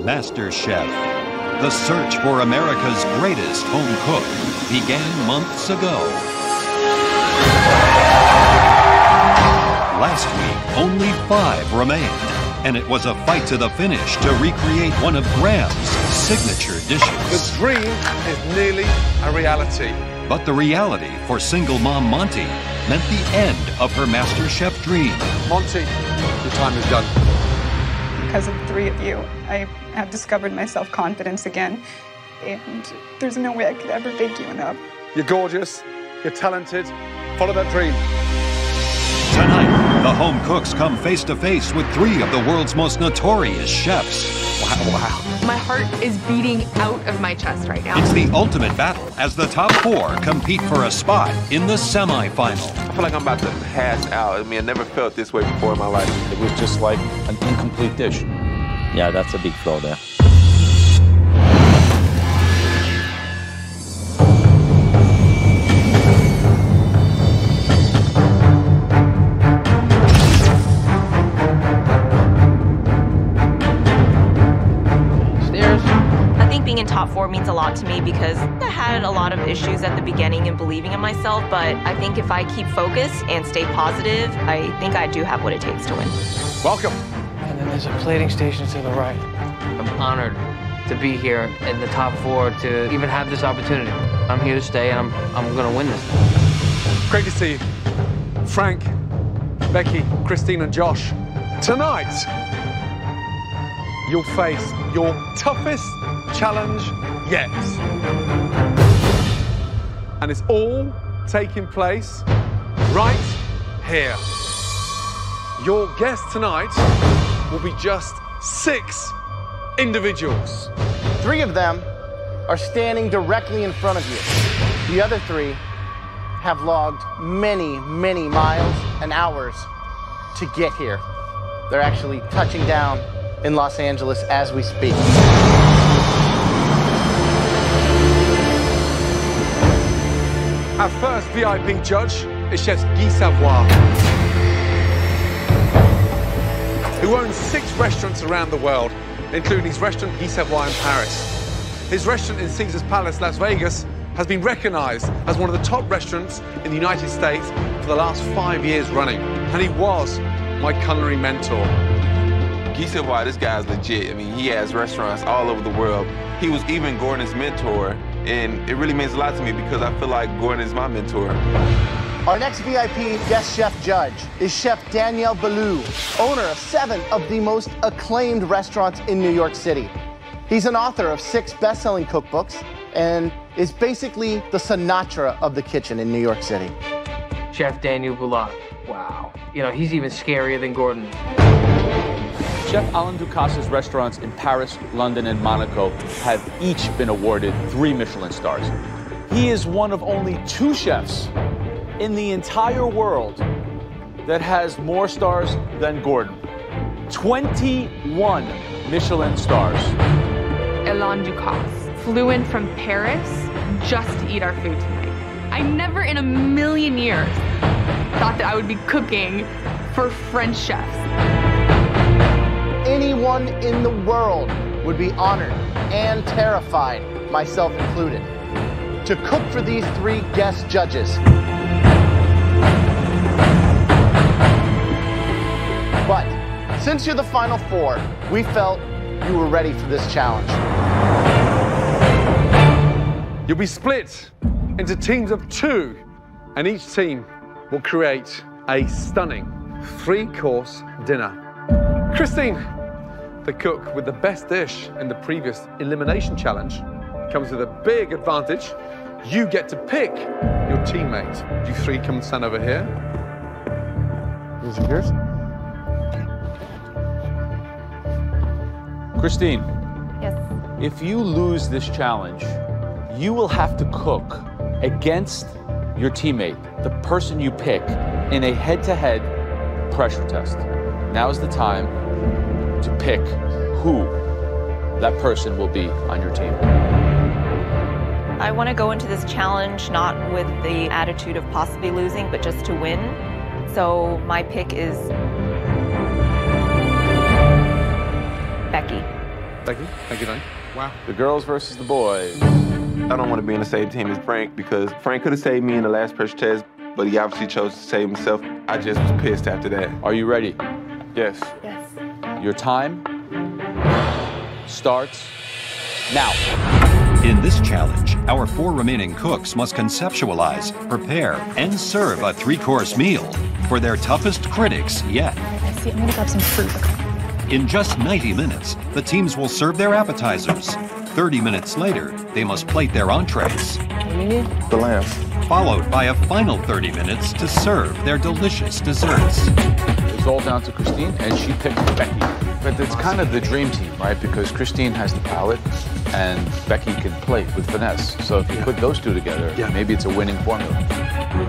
Master Chef. The search for America's greatest home cook began months ago. Last week, only 5 remained, and it was a fight to the finish to recreate one of Graham's signature dishes. The dream is nearly a reality. But the reality for single mom Monty meant the end of her Master Chef dream. Monty, your time is done. Because of the 3 of you, I have discovered my self-confidence again, and there's no way I could ever thank you enough. You're gorgeous, you're talented, follow that dream. Tonight, the home cooks come face to face with 3 of the world's most notorious chefs. Wow. My heart is beating out of my chest right now. It's the ultimate battle as the top 4 compete for a spot in the semifinal. I feel like I'm about to pass out. I mean, I never felt this way before in my life. It was just like an incomplete dish. Yeah, that's a big flaw there. Being in top 4 means a lot to me because I had a lot of issues at the beginning in believing in myself, but I think if I keep focused and stay positive, I think I do have what it takes to win. Welcome. And then there's a plating station to the right. I'm honored to be here in the top 4 to even have this opportunity. I'm here to stay and I'm gonna win this. Great to see you. Frank, Becky, Christine and Josh. Tonight, you'll face your toughest challenge yet. And it's all taking place right here. Your guest tonight will be just 6 individuals. 3 of them are standing directly in front of you. The other 3 have logged many, many miles and hours to get here. They're actually touching down in Los Angeles as we speak. Our first VIP judge is Chef Vietsub, who owns 6 restaurants around the world, including his restaurant Vietsub in Paris. His restaurant in Caesar's Palace, Las Vegas, has been recognized as one of the top restaurants in the United States for the last 5 years running, and he was my culinary mentor. Vietsub, this guy's legit. I mean, he has restaurants all over the world. He was even Gordon's mentor, and it really means a lot to me because I feel like Gordon is my mentor. Our next VIP guest chef judge is Chef Daniel Boulud, owner of 7 of the most acclaimed restaurants in New York City. He's an author of 6 best-selling cookbooks and is basically the Sinatra of the kitchen in New York City. Chef Daniel Boulud. Wow. You know, he's even scarier than Gordon. Chef Alain Ducasse's restaurants in Paris, London, and Monaco have each been awarded 3 Michelin stars. He is one of only 2 chefs in the entire world that has more stars than Gordon. 21 Michelin stars. Alain Ducasse flew in from Paris just to eat our food tonight. I never in a million years thought that I would be cooking for French chefs. Anyone in the world would be honored and terrified, myself included, to cook for these 3 guest judges. But since you're the final 4, we felt you were ready for this challenge. You'll be split into teams of 2, and each team will create a stunning 3-course dinner. Christine, the cook with the best dish in the previous elimination challenge, comes with a big advantage. You get to pick your teammate. You 3 come and stand over here. Yours and yours. Christine. Yes. If you lose this challenge, you will have to cook against your teammate, the person you pick, in a head-to-head pressure test. Now is the time to pick who that person will be on your team. I want to go into this challenge not with the attitude of possibly losing, but just to win. So my pick is Becky. Thank you. Thank you, Dane. Wow. The girls versus the boys. I don't want to be in the same team as Frank because Frank could have saved me in the last pressure test, but he obviously chose to save himself. I just was pissed after that. Are you ready? Yes. Yes. Your time starts now. In this challenge, our 4 remaining cooks must conceptualize, prepare, and serve a 3-course meal for their toughest critics yet. I see. I'm gonna grab some fruit. In just 90 minutes, the teams will serve their appetizers. 30 minutes later, they must plate their entrees. The lamb. Followed by a final 30 minutes to serve their delicious desserts. It's all down to Christine, and she picked Becky. But it's kind of the dream team, right? Because Christine has the palate, and Becky can plate with finesse. So if you put those two together, maybe it's a winning formula.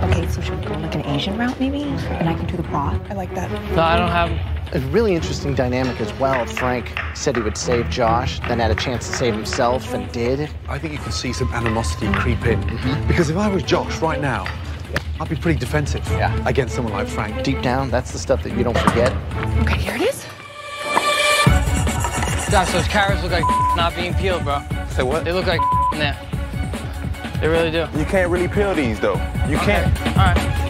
Okay, so should we go like an Asian route maybe? And I can do the broth. I like that. No, I don't have. A really interesting dynamic as well. Frank said he would save Josh, then had a chance to save himself and did. I think you can see some animosity creep in. Because if I was Josh right now, I'd be pretty defensive against someone like Frank. Deep down, that's the stuff that you don't forget. Okay, here it is. Josh, those carrots look like not being peeled, bro. Say what? They look like in there. They really do. You can't really peel these, though. You can't. All right.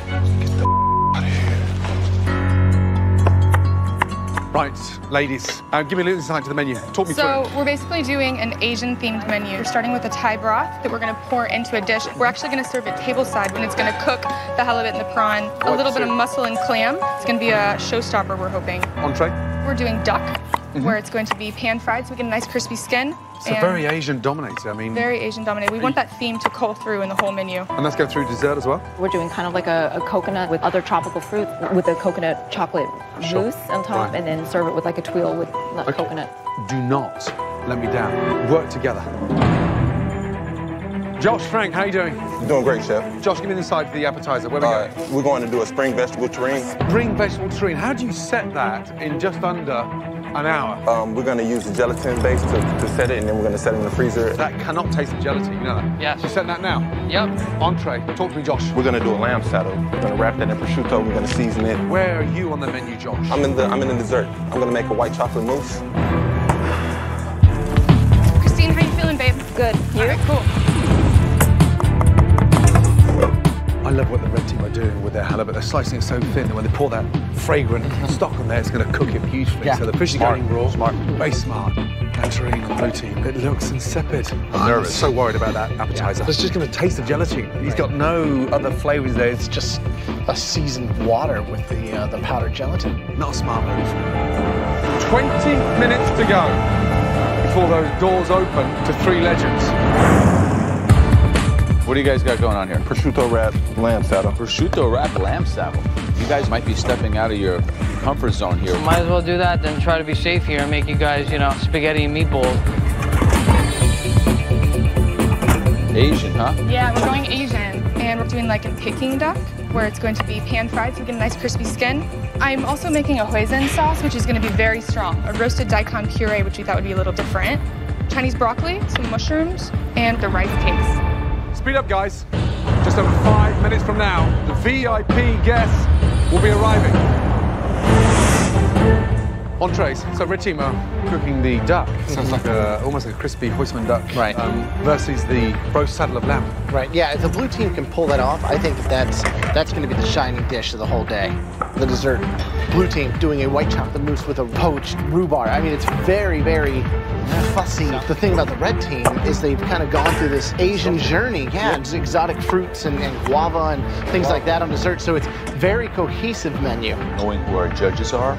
Right, ladies, give me a little insight to the menu. Talk me through So it. we're basically doing an Asian-themed menu. We're starting with a Thai broth that we're going to pour into a dish. We're actually going to serve it tableside when it's going to cook the halibut and the prawn. A little bit of mussel and clam. It's going to be a showstopper, we're hoping. Entree? We're doing duck, where it's going to be pan-fried, so we get a nice crispy skin. So very Asian-dominated, I mean. Very Asian-dominated. We want that theme to cull through in the whole menu. And let's go through dessert as well. We're doing kind of like a coconut with other tropical fruits with a coconut chocolate mousse on top, and then serve it with like a twirl with coconut. Do not let me down. Work together. Josh, Frank, how you doing? Doing great, Chef. Josh, give me the side for the appetizer. Where we go? We're going to do a spring vegetable terrine. Spring vegetable terrine. How do you set that in just under an hour? We're going to use the gelatin base to set it, and then we're going to set it in the freezer. That cannot taste the gelatin, you know that? Yes. You set that now? Yep. Entree. Talk to me, Josh. We're going to do a lamb saddle. We're going to wrap that in prosciutto. We're going to season it. Where are you on the menu, Josh? I'm in the dessert. I'm going to make a white chocolate mousse. Christine, how you feeling, babe? Good. You? All right, cool. I love what the red team are doing with their halibut. They're slicing it so thin that when they pour that fragrant stock on there, it's going to cook it beautifully. Yeah. So the fish is going raw. Smart. Very smart. That terrine on the blue team. It looks insipid. I'm nervous. So worried about that appetizer. It's just going to taste the gelatin. He's got no other flavors there. It's just A seasoned water with the powdered gelatin. not a smart move. 20 minutes to go before those doors open to Three Legends. What do you guys got going on here? Prosciutto wrapped lamb saddle. Prosciutto wrapped lamb saddle. You guys might be stepping out of your comfort zone here. Might as well do that than try to be safe here and make you guys, you know, spaghetti and meatballs. Asian, huh? Yeah, we're going Asian, and we're doing like a Peking duck, where it's going to be pan-fried, so we get a nice crispy skin. I'm also making a hoisin sauce, which is going to be very strong. A roasted daikon puree, which we thought would be a little different. Chinese broccoli, some mushrooms, and the rice cakes. Speed up, guys. Just over 5 minutes from now, the VIP guests will be arriving. Entrees. So red team are cooking the duck. Sounds like almost like a crispy Huisman duck. Right. Versus the roast saddle of lamb. Right, yeah, if the blue team can pull that off, I think that's going to be the shining dish of the whole day. The dessert. Blue team doing a white chocolate mousse with a poached rhubarb. I mean, it's very, very fussy. The thing about the red team is they've kind of gone through this Asian journey. Yeah, exotic fruits and guava and things like that on dessert. So it's very cohesive menu. Knowing who our judges are,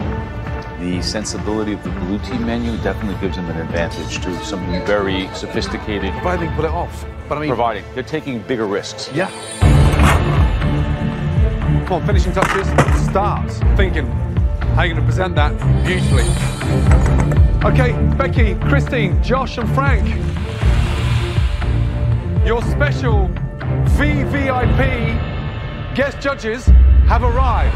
the sensibility of the blue team menu definitely gives them an advantage to something very sophisticated. Providing they can pull it off. But I mean, Providing they're taking bigger risks. yeah. Come on, finishing touches. Start thinking how you're going to present that beautifully. Okay, Becky, Christine, Josh, and Frank. Your special VVIP guest judges have arrived.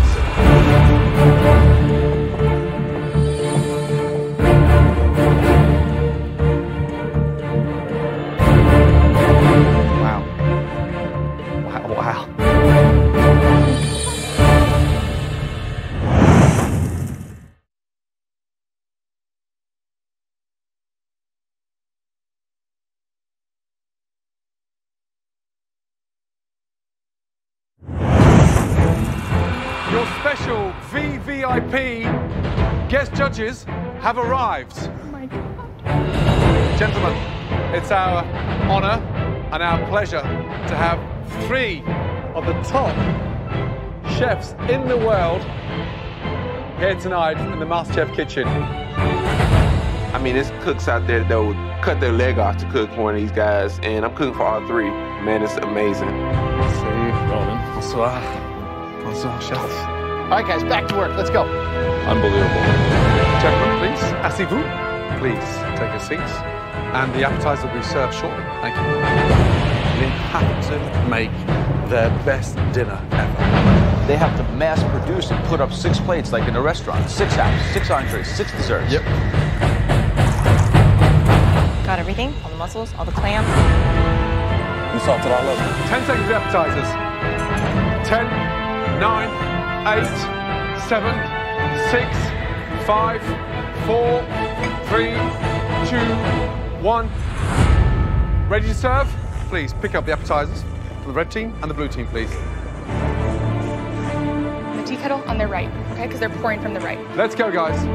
Your special VVIP guest judges have arrived. Oh my God. Gentlemen, it's our honor and our pleasure to have 3 of the top chefs in the world here tonight in the MasterChef kitchen. I mean, there's cooks out there that would cut their leg off to cook for one of these guys, and I'm cooking for all 3. Man, it's amazing. Bonsoir. Bonsoir, chef. All right, guys, back to work. Let's go. Unbelievable. Gentlemen, please, asseyez-vous. Please take your seats. And the appetizer will be served shortly. Thank you. They have to make their best dinner ever. They have to mass produce and put up 6 plates like in a restaurant. 6 apps, 6 entrees, 6 desserts. Yep. Got everything? All the mussels, all the clams? We salted all of them. 10 seconds for appetizers. 10, 9, 8, 7, 6, 5, 4, 3, 2, 1. Ready to serve? Please pick up the appetizers for the red team and the blue team, please. The tea kettle on their right, okay? Because they're pouring from the right. Let's go, guys.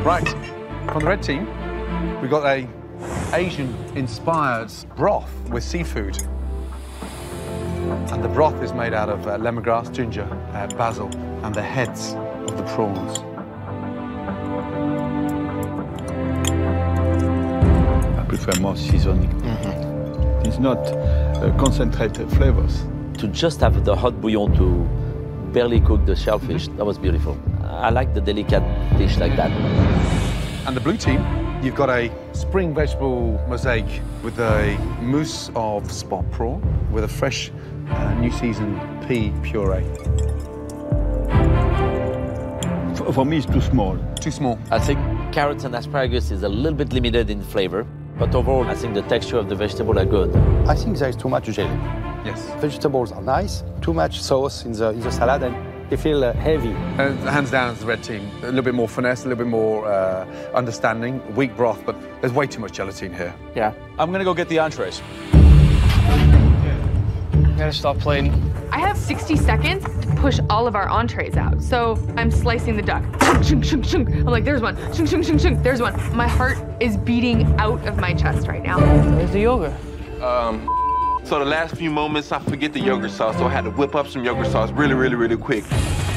Right, from the red team, we've got a Asian-inspired broth with seafood. And the broth is made out of lemongrass, ginger, basil, and the heads of the prawns. I prefer more seasoning. It's not concentrated flavors. To just have the hot bouillon to barely cook the shellfish, that was beautiful. I like the delicate dish like that. And the blue team, you've got a spring vegetable mosaic with a mousse of spot prawn with a fresh new seasoned pea puree. For me, it's too small. Too small. I think carrots and asparagus is a little bit limited in flavor, but overall, I think the texture of the vegetable are good. I think there is too much jelly. Yes. Vegetables are nice, too much sauce in the salad, and they feel heavy. Hands down, it's the red team. A little bit more finesse, a little bit more understanding. Weak broth, but there's way too much gelatin here. Yeah. I'm gonna go get the entrees. Gotta stop plating. I have 60 seconds to push all of our entrees out. So I'm slicing the duck. Shunk, shunk, shunk. I'm like, there's one. Shunk, shunk, shunk, shunk. There's one. My heart is beating out of my chest right now. Where's the yogurt? So the last few moments, I forget the yogurt sauce, so I had to whip up some yogurt sauce really quick.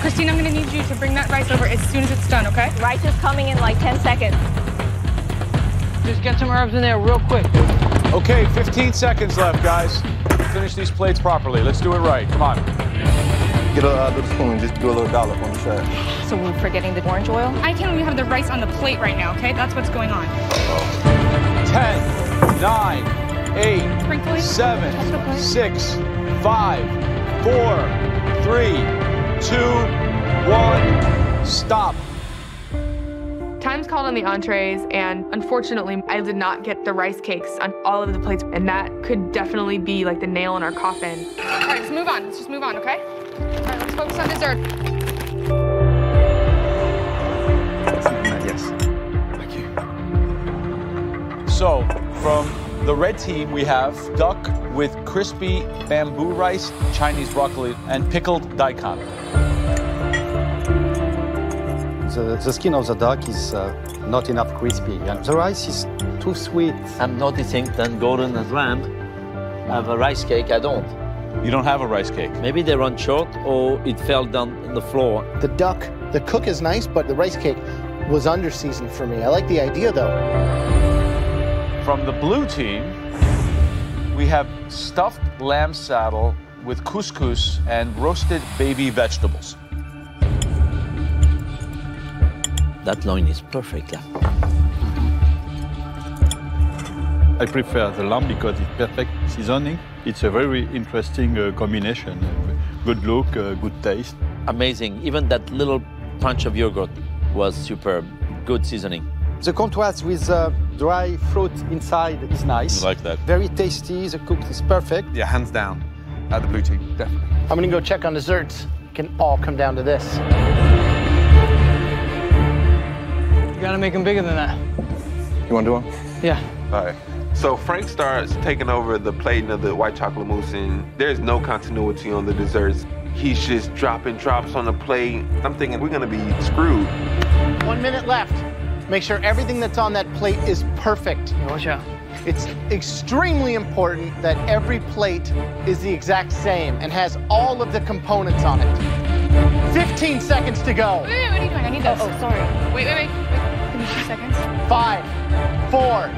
Christine, I'm gonna need you to bring that rice over as soon as it's done, okay? Rice is coming in like 10 seconds. Just get some herbs in there real quick. Okay, 15 seconds left, guys. Finish these plates properly. Let's do it right. Come on. Get a little spoon, just do a little dollop on the side. So we're forgetting the orange oil? I can't even have the rice on the plate right now, okay? That's what's going on. 10, 9, 8, Sprinkling. 7, 6, 5, 4, 3, 2, 1. Stop. Time's called on the entrees, and unfortunately, I did not get the rice cakes on all of the plates, and that could definitely be like the nail in our coffin. All right, let's move on. Let's just move on, okay? All right, let's focus on dessert. Yes. Thank you. So, from the red team, we have duck with crispy bamboo rice, Chinese broccoli, and pickled daikon. The skin of the duck is not enough crispy. And the rice is too sweet. I'm noticing that Gordon and Ram have a rice cake. I don't. You don't have a rice cake. Maybe they run short or it fell down on the floor. The duck, the cook is nice, but the rice cake was under-seasoned for me. I like the idea, though. From the blue team, we have stuffed lamb saddle with couscous and roasted baby vegetables. That loin is perfect. Yeah. I prefer the lamb because it's perfect seasoning. It's a very interesting combination. Good look, good taste. Amazing. Even that little punch of yogurt was superb. Good seasoning. The contrast with dry fruit inside is nice. I like that. Very tasty. The cook is perfect. Yeah, hands down. The blue team, definitely. I'm gonna go check on desserts. It can all come down to this. You gotta make them bigger than that. You want to do one? Yeah. All right. So Frank starts taking over the plating of the white chocolate mousse, and there's no continuity on the desserts. He's just dropping drops on the plate. I'm thinking we're gonna be screwed. 1 minute left. Make sure everything that's on that plate is perfect. Watch out. It's extremely important that every plate is the exact same and has all of the components on it. 15 seconds to go. Wait, what are you doing? I need this. Oh, sorry. Wait. Give me 2 seconds. 5, 4,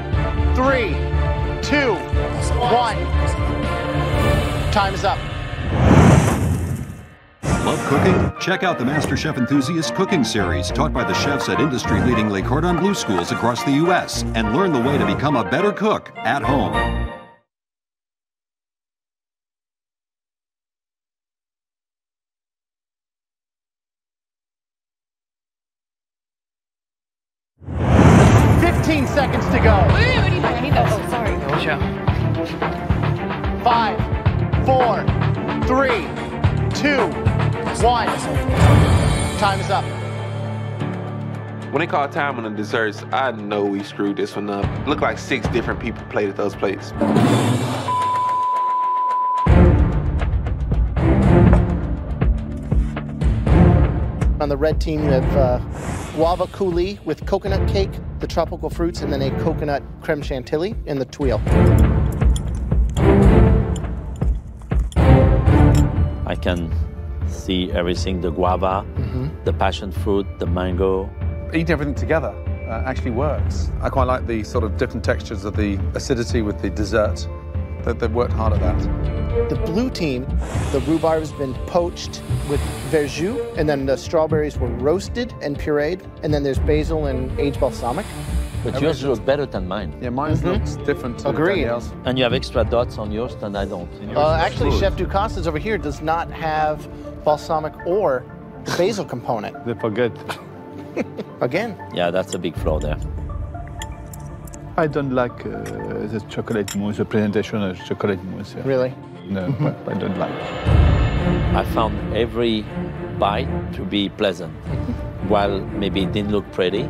3, 2, 1. Time is up. Love cooking? Check out the MasterChef Enthusiast Cooking Series taught by the chefs at industry-leading Le Cordon Bleu schools across the U.S. and learn the way to become a better cook at home. Seconds to go. Wait, what are you doing? I need this. Oh, sorry. Watch out. 5, 4, 3, 2, 1. Time is up. When they call time on the desserts, I know we screwed this one up. It looked like 6 different people plated those plates. On the red team, you have guava coulis with coconut cake, the tropical fruits, and then a coconut creme chantilly in the tuile. I can see everything, the guava, the passion fruit, the mango. Eating everything together actually works. I quite like the sort of different textures of the acidity with the dessert. They've worked hard at that. The blue team, the rhubarb has been poached with verjus, and then the strawberries were roasted and pureed, and then there's basil and aged balsamic. But yours looks better than mine. Yeah, mine looks different to Agreed. Danielle's. And you have extra dots on yours than I don't. Actually, Chef Ducastas over here does not have balsamic or the basil component. They forget. Again. Yeah, that's a big flaw there. I don't like the chocolate mousse, the presentation of chocolate mousse. Yeah. Really? No, I don't like it. I found every bite to be pleasant. While maybe it didn't look pretty,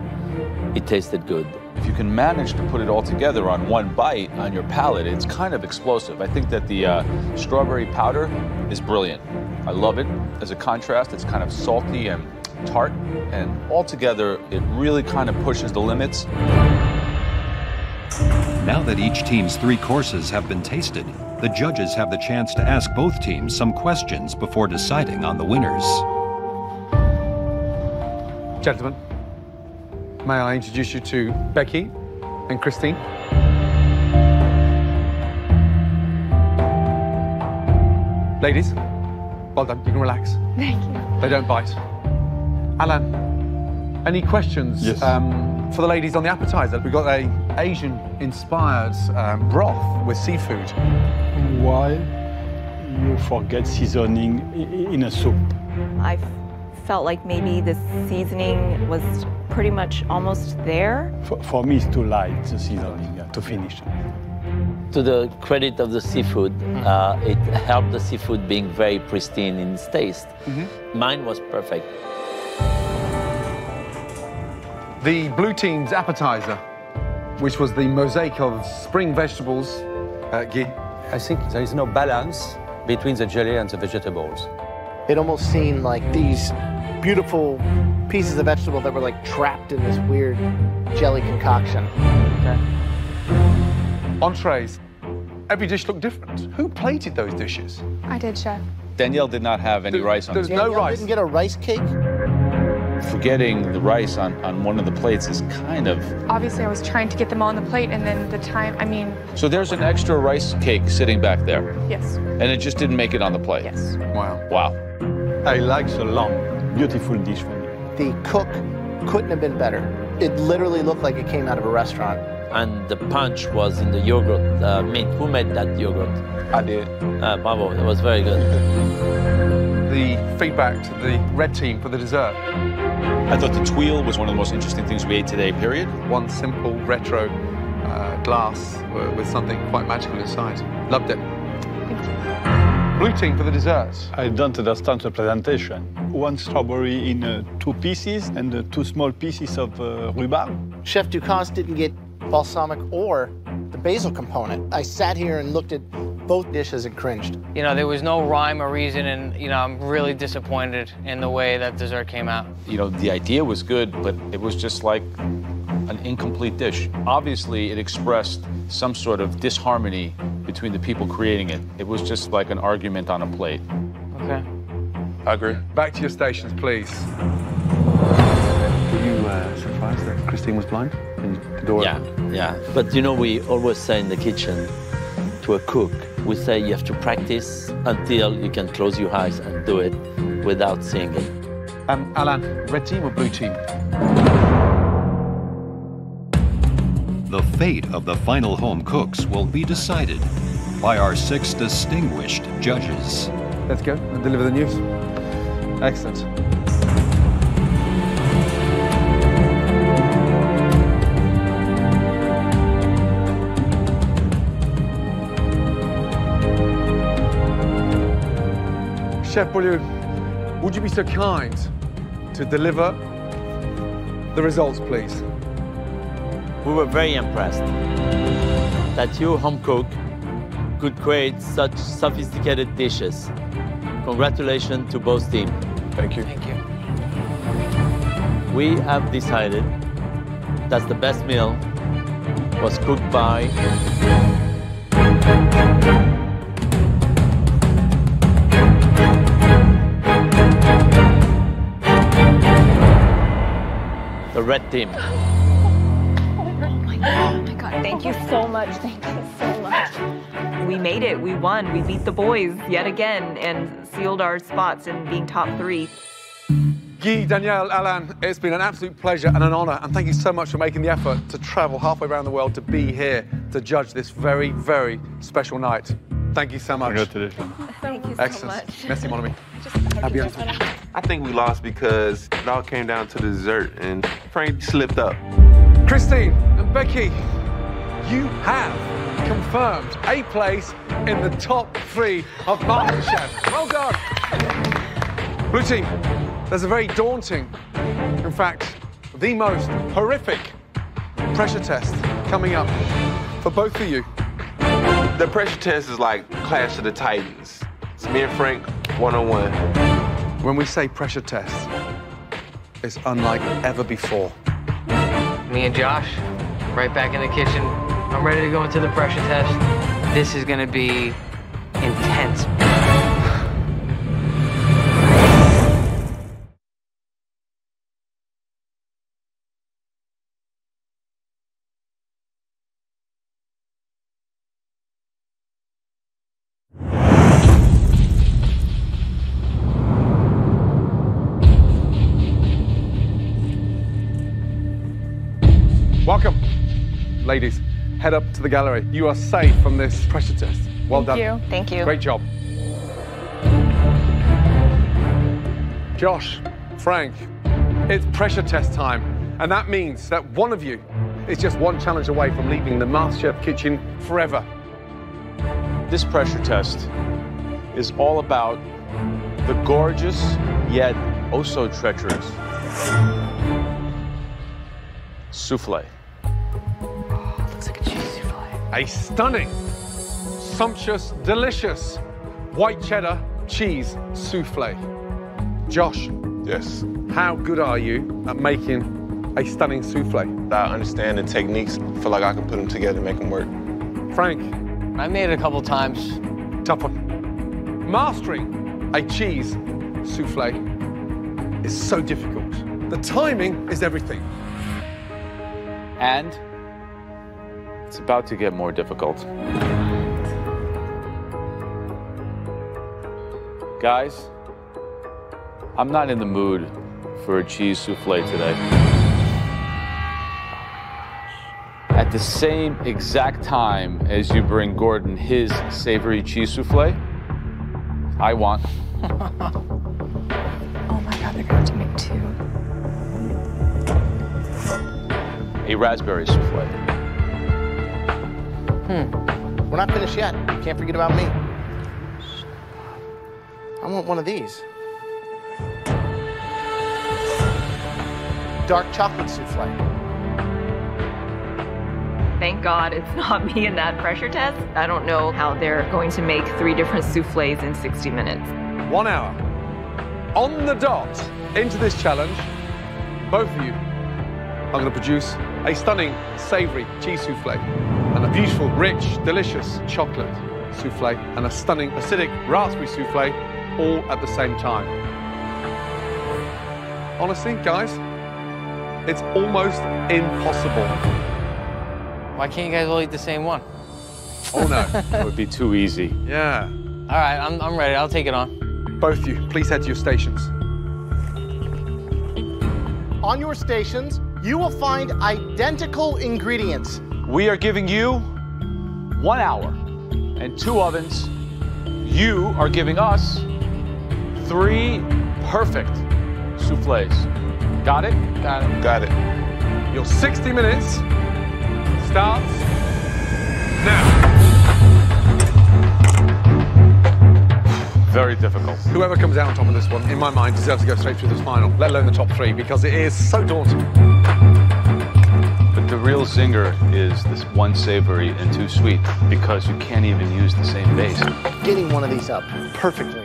it tasted good. If you can manage to put it all together on one bite on your palate, it's kind of explosive. I think that the strawberry powder is brilliant. I love it. As a contrast, it's kind of salty and tart, and altogether, it really kind of pushes the limits. Now that each team's 3 courses have been tasted, the judges have the chance to ask both teams some questions before deciding on the winners. Gentlemen, may I introduce you to Becky and Christine? Ladies, well done, you can relax. Thank you. They don't bite. Alan, any questions for the ladies on the appetizer? We've got a Asian-inspired broth with seafood. Why you forget seasoning in a soup? I felt like maybe the seasoning was pretty much almost there. For me, it's too light, the seasoning, to finish. To the credit of the seafood, it helped the seafood being very pristine in its taste. Mine was perfect. The blue team's appetizer, which was the mosaic of spring vegetables. Guy? I think there is no balance between the jelly and the vegetables. It almost seemed like these beautiful pieces of vegetable that were like trapped in this weird jelly concoction. Okay. Entrees. Every dish looked different. Who plated those dishes? I did, Chef. Danielle did not have any rice on it. There's no rice. Didn't get a rice cake? Forgetting the rice on one of the plates is kind of... Obviously, I was trying to get them all on the plate, and then the time, So there's an extra rice cake sitting back there. Yes. And it just didn't make it on the plate. Yes. Wow. Wow. I like the lamb. Beautiful dish for me. The cook couldn't have been better. It literally looked like it came out of a restaurant. And the punch was in the yogurt meat. Who made that yogurt? I did. Bravo, it was very good. The feedback to the red team for the dessert. I thought the tuile was one of the most interesting things we ate today, period. One simple retro glass with something quite magical inside. Loved it. Thank you. Blue team for the desserts. I don't understand the presentation. One strawberry in 2 pieces and 2 small pieces of rhubarb. Chef Ducasse didn't get balsamic or the basil component. I sat here and looked at both dishes and cringed. You know, there was no rhyme or reason, and, you know, I'm really disappointed in the way that dessert came out. You know, the idea was good, but it was just like an incomplete dish. Obviously, it expressed some sort of disharmony between the people creating it. It was just like an argument on a plate. Okay. I agree. Back to your stations, please. Were you surprised that Christine was blind? And the door opened? Yeah. But you know, we always say in the kitchen to a cook, we say you have to practice until you can close your eyes and do it without seeing it. Alan, red team or blue team? The fate of the final home cooks will be decided by our 6 distinguished judges. Let's go and deliver the news. Excellent. Chef Boulou, would you be so kind to deliver the results, please? We were very impressed that your home cook could create such sophisticated dishes. Congratulations to both teams. Thank you. Thank you. We have decided that the best meal was cooked by the red team. Oh my God. Thank you so much. Thank you so much. We made it. We won. We beat the boys yet again and sealed our spots in being top 3. Guy, Danielle, Alan, it's been an absolute pleasure and an honor, and thank you so much for making the effort to travel halfway around the world to be here to judge this very, very special night. Thank you so much. Congratulations. Thank you so Excellent. much. Merci, mon ami. I think we lost because it all came down to the dessert, and Frank slipped up. Christine and Becky, you have confirmed a place in the top 3 of MasterChef. Well done. Blue team, there's a very daunting, in fact, the most horrific pressure test coming up for both of you. The pressure test is like Clash of the Titans. It's me and Frank, one-on-one. When we say pressure test, it's unlike ever before. Me and Josh, right back in the kitchen. I'm ready to go into the pressure test. This is gonna be intense. Welcome, ladies. Head up to the gallery. You are safe from this pressure test. Well done. Thank you. Thank you. Great job. Josh, Frank, it's pressure test time. And that means that one of you is just one challenge away from leaving the MasterChef kitchen forever. This pressure test is all about the gorgeous yet oh so treacherous souffle. Looks like a cheese souffle. A stunning, sumptuous, delicious white cheddar cheese souffle. Josh, Yes. how good are you at making a stunning souffle? I understand the techniques. Feel like I can put them together and make them work. Frank, I made it a couple times. tough one. Mastering a cheese souffle is so difficult. The timing is everything. And it's about to get more difficult. Guys, I'm not in the mood for a cheese souffle today. At the same exact time as you bring Gordon his savory cheese souffle, I want Oh my God, they're going to make 2. a raspberry souffle. We're not finished yet. Can't forget about me. I want one of these. Dark chocolate souffle. Thank God it's not me in that pressure test. I don't know how they're going to make 3 different souffles in 60 minutes. 1 hour. On the dot, into this challenge, both of you are going to produce a stunning, savory cheese souffle and a beautiful, rich, delicious chocolate souffle and a stunning, acidic raspberry souffle all at the same time. Honestly, guys, it's almost impossible. Why can't you guys all eat the same one? Oh no. That would be too easy. Yeah. All right, I'm ready. I'll take it on. Both of you, please head to your stations. On your stations, you will find identical ingredients. We are giving you 1 hour and 2 ovens. You are giving us 3 perfect souffles. Got it? Got it. Got it. Your 60 minutes starts now. Very difficult. Whoever comes out on top of this one, in my mind, deserves to go straight through this final, let alone the top 3, because it is so daunting. But the real zinger is this 1 savory and 2 sweet, because you can't even use the same base. Getting one of these up perfectly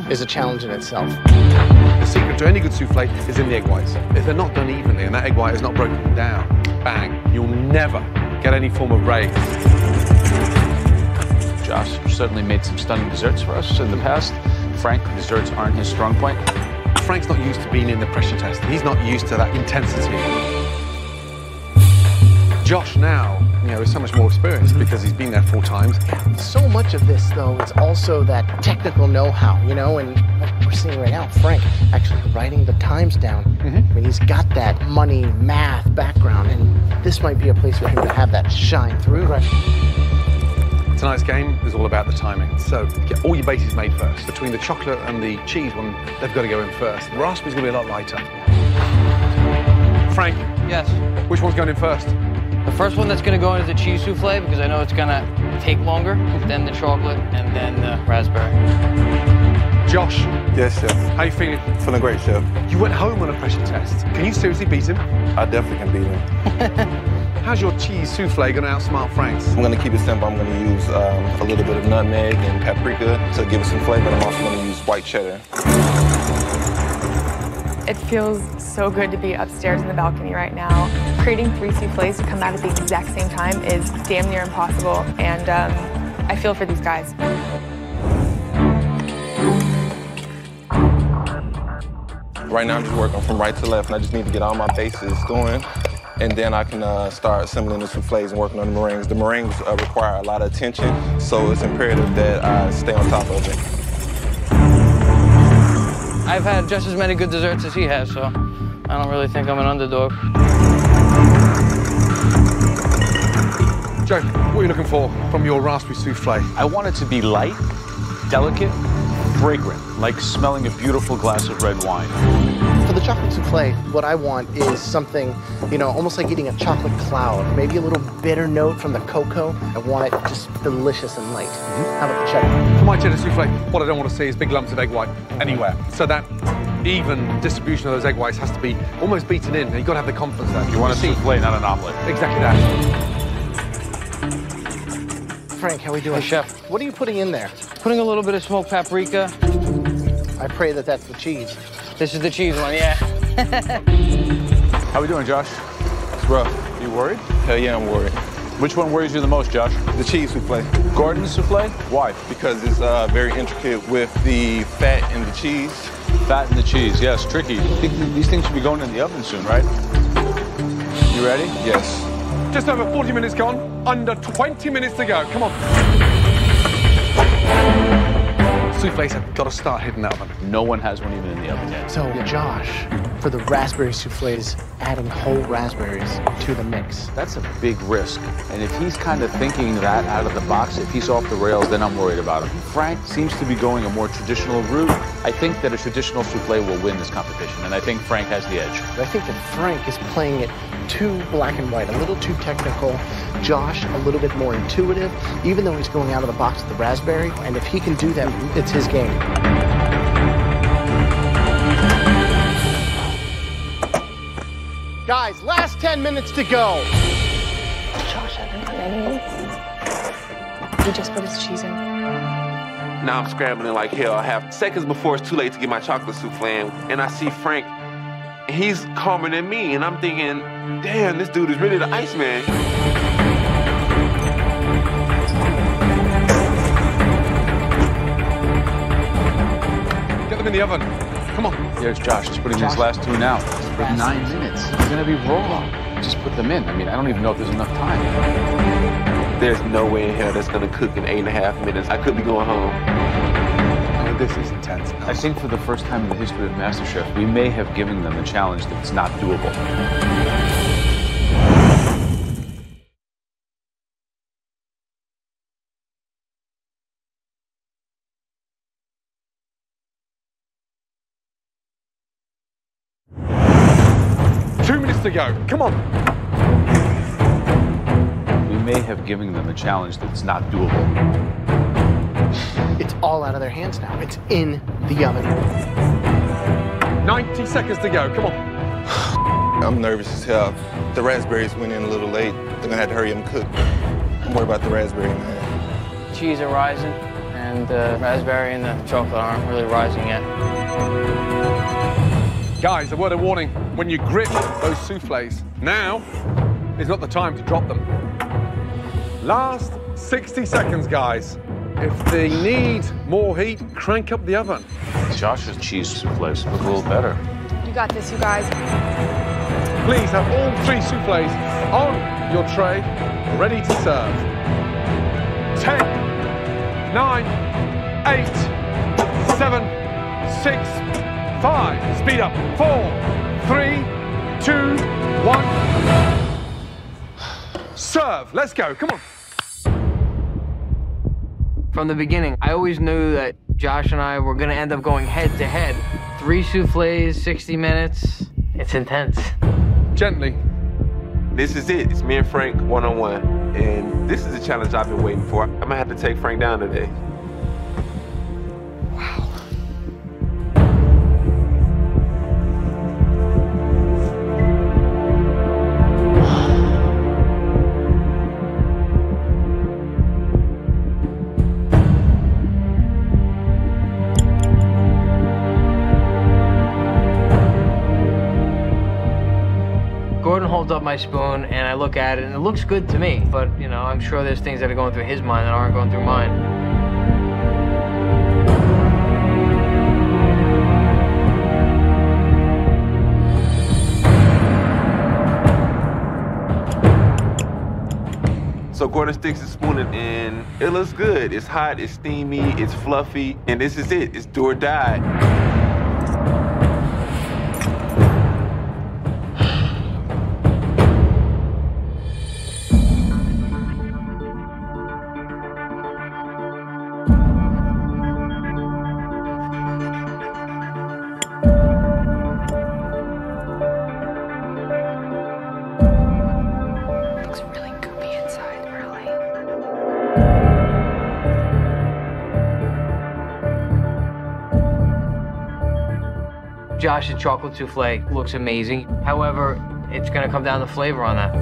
is a challenge in itself. The secret to any good souffle is in the egg whites. If they're not done evenly and that egg white is not broken down, bang, you'll never get any form of raise. Josh certainly made some stunning desserts for us in the past. Frank, desserts aren't his strong point. Frank's not used to being in the pressure test. He's not used to that intensity. Josh now, is so much more experienced because he's been there 4 times. So much of this, though, it's also that technical know-how, and like we're seeing right now, Frank actually writing the times down. I mean, he's got that money, math background, and this might be a place for him to have that shine through. Tonight's game is all about the timing. So get all your bases made first. Between the chocolate and the cheese one, they've got to go in first. The raspberry's going to be a lot lighter. Frank. Yes? Which one's going in first? The first one that's going to go in is the cheese souffle because I know it's going to take longer, then the chocolate, and then the raspberry. Josh. Yes, Chef. How you feeling? Feeling great, Chef. You went home on a pressure test. Can you seriously beat him? I definitely can beat him. How's your cheese souffle going to outsmart Frank's? I'm going to keep it simple. I'm going to use a little bit of nutmeg and paprika to give it some flavor. I'm also going to use white cheddar. It feels so good to be upstairs in the balcony right now. Creating 3 souffles to come out at the exact same time is damn near impossible, and I feel for these guys. Right now I'm just working from right to left, and I just need to get all my bases going. And then I can start assembling the souffles and working on the meringues. The meringues require a lot of attention, so it's imperative that I stay on top of it. I've had just as many good desserts as he has, so I don't really think I'm an underdog. Joe, what are you looking for from your raspberry souffle? I want it to be light, delicate, fragrant, like smelling a beautiful glass of red wine. For the chocolate souffle, what I want is something, almost like eating a chocolate cloud. Maybe a little bitter note from the cocoa. I want it just delicious and light. How about the cheddar? For my cheddar souffle, what I don't want to see is big lumps of egg white anywhere. So that even distribution of those egg whites has to be almost beaten in. You've got to have the confidence there. You want a souffle, not an omelet. Exactly that. Frank, how are we doing? Hey, Chef. What are you putting in there? Putting a little bit of smoked paprika. I pray that that's the cheese. This is the cheese one, yeah. How we doing, Josh? It's rough. You worried? Hell yeah, I'm worried. Which one worries you the most, Josh? The cheese souffle. Gordon's souffle? Why? Because it's very intricate with the fat and the cheese. Fat and the cheese, yes, tricky. I think these things should be going in the oven soon, right? You ready? Yes. Just over 40 minutes gone, under 20 minutes to go. Come on. Souffles have got to start hitting that oven. No one has one even in the oven yet. So, Josh, for the raspberry souffles, adding whole raspberries to the mix. That's a big risk. And if he's kind of thinking that out of the box, if he's off the rails, then I'm worried about him. Frank seems to be going a more traditional route. I think that a traditional souffle will win this competition, and I think Frank has the edge. But I think that Frank is playing it too black and white, a little too technical. Josh, a little bit more intuitive, even though he's going out of the box with the raspberry. And if he can do that, it's his game. Guys, last 10 minutes to go. Josh hasn't done any. He just put his cheese in. Now I'm scrambling like hell. I have seconds before it's too late to get my chocolate souffle in, and I see Frank. He's calmer than me, and I'm thinking, damn, this dude is really the Iceman. Get them in the oven. Come on. There's Josh. Just putting these last two now. For 9 minutes. He's gonna be raw. Just put them in. I mean, I don't even know if there's enough time. There's no way in hell that's gonna cook in 8.5 minutes. I could be going home. I mean, this is intense. I think for the first time in the history of MasterChef, we may have given them a challenge that's not doable. To go. Come on. We may have given them a challenge that's not doable. It's all out of their hands now. It's in the oven. 90 seconds to go. Come on. I'm nervous as hell. The raspberries went in a little late. They're gonna have to hurry and cook. I'm worried about the raspberry, man. Cheese are rising, and the raspberry and the chocolate aren't really rising yet. Guys, a word of warning. When you grip those soufflés, now is not the time to drop them. Last 60 seconds, guys. If they need more heat, crank up the oven. Josh's cheese soufflés look a little better. You got this, you guys. Please have all 3 soufflés on your tray, ready to serve. 10, 9, 8, 7, 6, 5. Speed up. 4, 3, 2, 1. Serve. Let's go. Come on. From the beginning, I always knew that Josh and I were going to end up going head to head. 3 soufflés, 60 minutes. It's intense. Gently. This is it. It's me and Frank one-on-one. And this is the challenge I've been waiting for. I'm gonna have to take Frank down today. Wow. Gordon holds up my spoon and I look at it and it looks good to me, but you know, I'm sure there's things that are going through his mind that aren't going through mine. So Gordon sticks his spoon in and it looks good. It's hot, it's steamy, it's fluffy, and this is it. It's do or die. Josh's chocolate souffle looks amazing. However, it's gonna come down to flavor on that.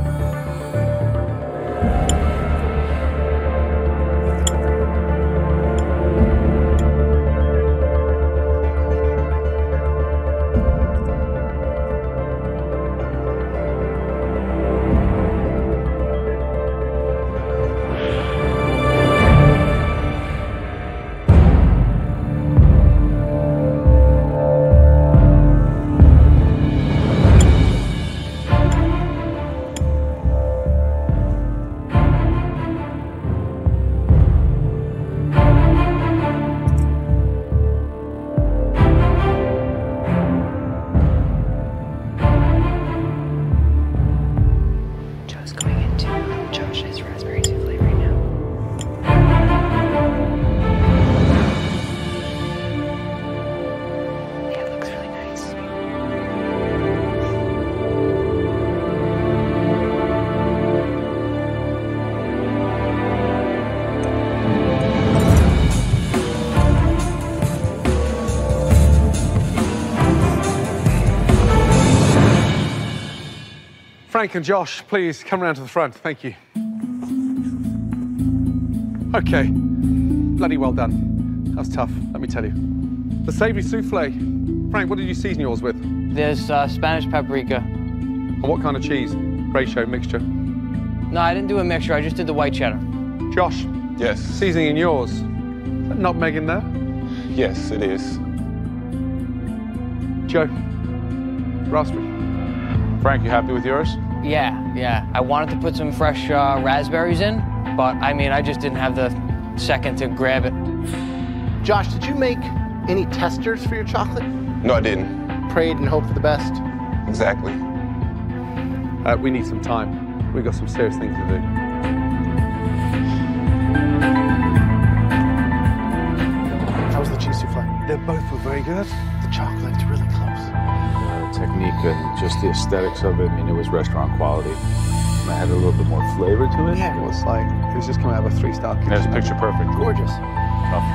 Frank and Josh, please come around to the front. Thank you. Okay, bloody well done. That was tough, let me tell you. The savory souffle. Frank, what did you season yours with? There's Spanish paprika. And what kind of cheese? Ratio, mixture? No, I didn't do a mixture. I just did the white cheddar. Josh? Yes. Seasoning in yours? Is that nutmeg in there? Yes, it is. Joe? Raspberry? Frank, you happy with yours? Yeah. I wanted to put some fresh raspberries in, but I mean, I just didn't have the second to grab it. Josh, did you make any testers for your chocolate? No, I didn't. Prayed and hoped for the best? Exactly. We need some time. We've got some serious things to do. How was the cheese souffle? They both were very good. The chocolate's really close. Technique and just the aesthetics of it. I mean, it was restaurant quality. And it had a little bit more flavor to it. Yeah, it was like, it was just coming out of a 3-star kitchen. It was picture perfect. Gorgeous. Tough.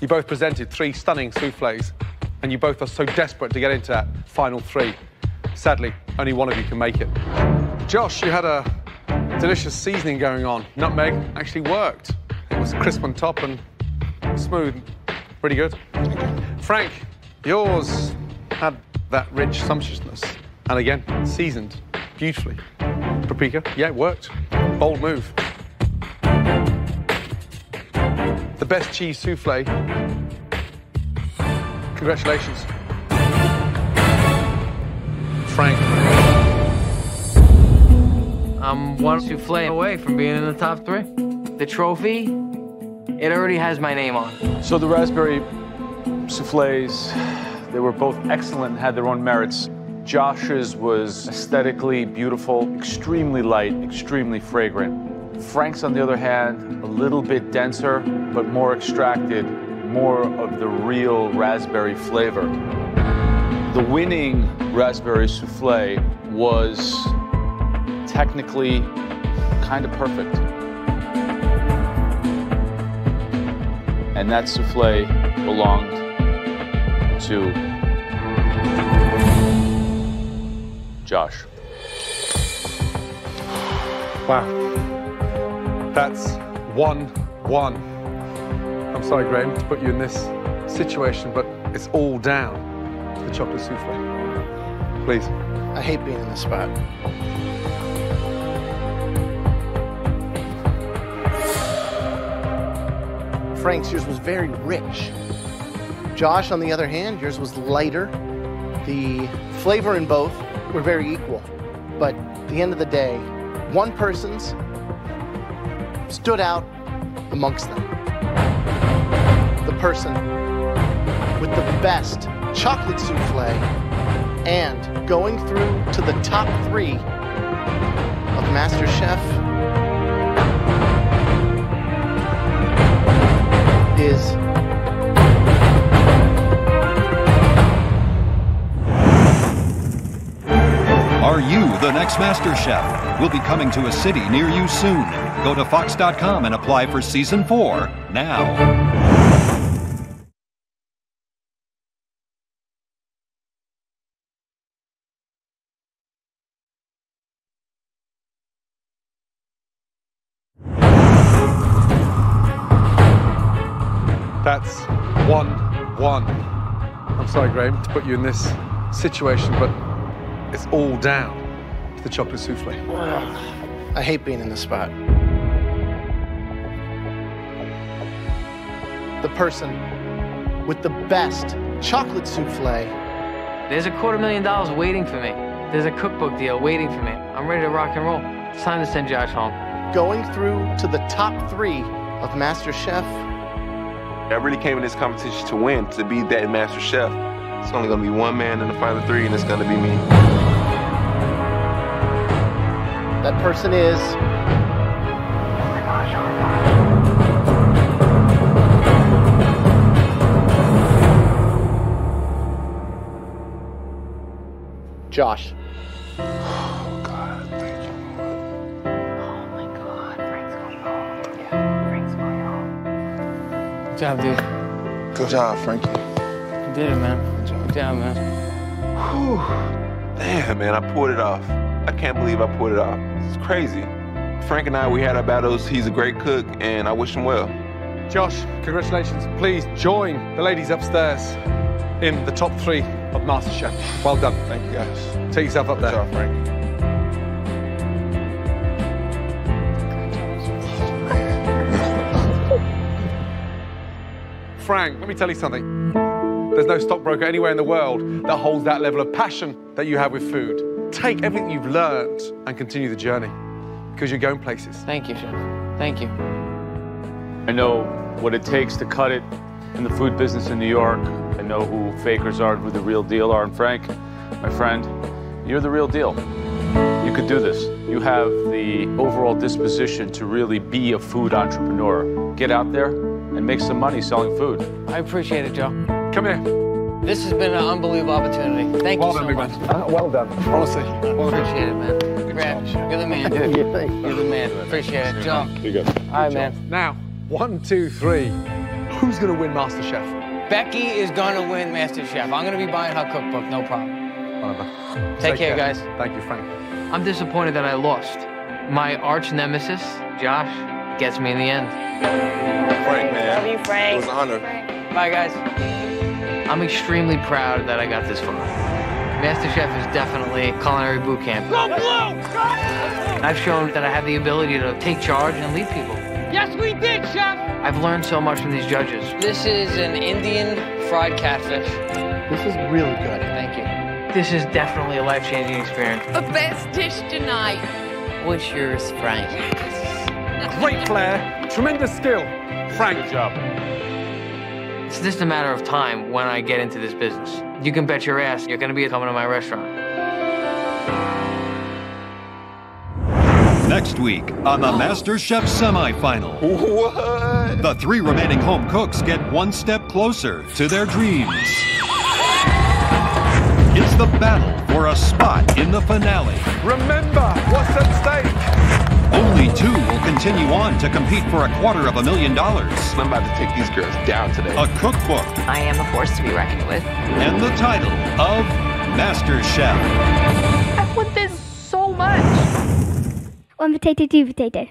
You both presented 3 stunning souffles, and you both are so desperate to get into that final 3. Sadly, only one of you can make it. Josh, you had a delicious seasoning going on. Nutmeg actually worked. It was crisp on top and smooth. Pretty good. Frank, yours had that rich sumptuousness. And again, seasoned beautifully. Paprika, yeah, it worked. Bold move. The best cheese souffle. Congratulations. Frank. I'm one souffle away from being in the top 3. The trophy, it already has my name on. So the raspberry souffles, they were both excellent and had their own merits. Josh's was aesthetically beautiful, extremely light, extremely fragrant. Frank's, on the other hand, a little bit denser, but more extracted, more of the real raspberry flavor. The winning raspberry souffle was technically kind of perfect. And that souffle belonged to Josh. Wow. That's 1-1. I'm sorry, Graham, to put you in this situation, but it's all down to the chocolate souffle. Please. I hate being in this spot. Frank's, yours was very rich. Josh, on the other hand, yours was lighter. The flavor in both were very equal. But at the end of the day, one person's stood out amongst them. The person with the best chocolate souffle and going through to the top 3 of MasterChef is Are you the next Master Chef? We'll be coming to a city near you soon. Go to Fox.com and apply for Season 4 now. That's 1-1. I'm sorry, Graham, to put you in this situation, but it's all down to the chocolate souffle. I hate being in this spot. The person with the best chocolate souffle. There's $250,000 waiting for me. There's a cookbook deal waiting for me. I'm ready to rock and roll. It's time to send Josh home. Going through to the top 3 of MasterChef. I really came in this competition to win, to be that Master Chef. It's only gonna be one man in the final 3, and it's gonna be me. That person is... Josh. Oh, God, thank you, Lord. Oh my God, Frank's going home. Yeah, Frank's going home. Good job, dude. Good job, Frankie. You did it, man. Good job, man. Whew. Damn, man, I pulled it off. I can't believe I pulled it off. It's crazy. Frank and I, we had our battles. He's a great cook, and I wish him well. Josh, congratulations. Please join the ladies upstairs in the top 3 of MasterChef. Well done. Thank you, guys. Take yourself up there. Good job, Frank. Frank, let me tell you something. There's no stockbroker anywhere in the world that holds that level of passion that you have with food. Take everything you've learned and continue the journey, because you're going places. Thank you, Chef. Thank you. I know what it takes to cut it in the food business in New York. I know who fakers are, who the real deal are. And Frank, my friend, you're the real deal. You could do this. You have the overall disposition to really be a food entrepreneur. Get out there and make some money selling food. I appreciate it, Joe. Come here. This has been an unbelievable opportunity. Thank you so much. Well done, honestly. Well appreciate it, man. Congrats. You're the man. You're the man. Appreciate it, Joe. You're good. All right, man. Now, 1, 2, 3. Who's going to win MasterChef? Becky is going to win MasterChef. I'm going to be buying her cookbook, no problem. Whatever. Take care, guys. Thank you, Frank. I'm disappointed that I lost. My arch nemesis, Josh, gets me in the end. Frank, man. Love you, Frank. It was an honor. Bye, guys. I'm extremely proud that I got this far. MasterChef is definitely culinary boot camp. Go Blue! I've shown that I have the ability to take charge and lead people. Yes, we did, Chef! I've learned so much from these judges. This is an Indian fried catfish. This is really good. Thank you. This is definitely a life-changing experience. The best dish tonight. What's yours, Frank? Great flair, tremendous skill. Frank. Good job. It's just a matter of time when I get into this business. You can bet your ass you're going to be coming to my restaurant. Next week on the MasterChef semifinal. What? The 3 remaining home cooks get one step closer to their dreams. It's the battle for a spot in the finale. Remember what's at stake. Only 2 will continue on to compete for $250,000. I'm about to take these girls down today. A cookbook. I am a force to be reckoned with. And the title of MasterChef. I want this so much. 1 potato, 2 potato.